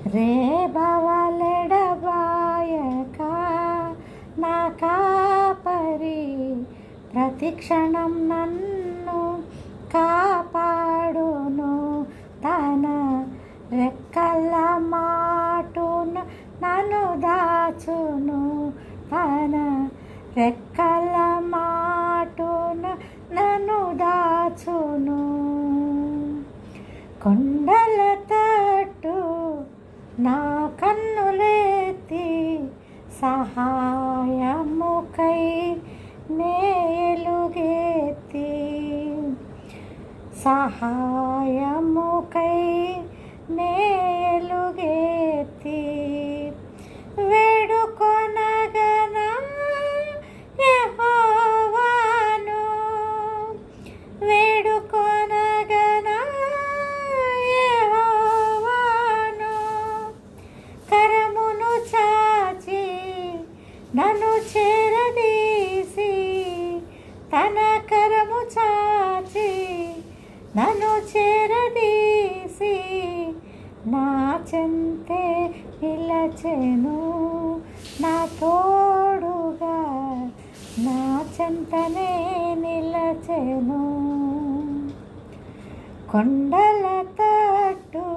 రేబవలెడబాయక నా కాపరి ప్రతిక్షణం నన్ను కాపాడును. తన రెక్కల మాటున నన్ను దాచును. తన రెక్కల మాటున నన్ను దాచును. కొండల తట్టు నా కన్నులెత్తి సహాయముకై నేలుగెత్తి సహాయముకై నేలుగెత్తి వేడుకొనగనా యెహోవాను. వేడుకొనగనా యెహోవాను. కరమును చాచి నన్ను చేరదీసి తన కరము చాచి నన్ను చేరదీసి నా చెంతే నిలచెను. నా తోడుగా నా చెంతనే నిలచెను. కొండల తట్టు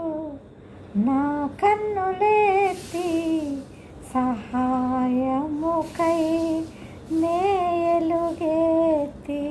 నా కన్నులెత్తి సహాయముకై నేలుగెత్తి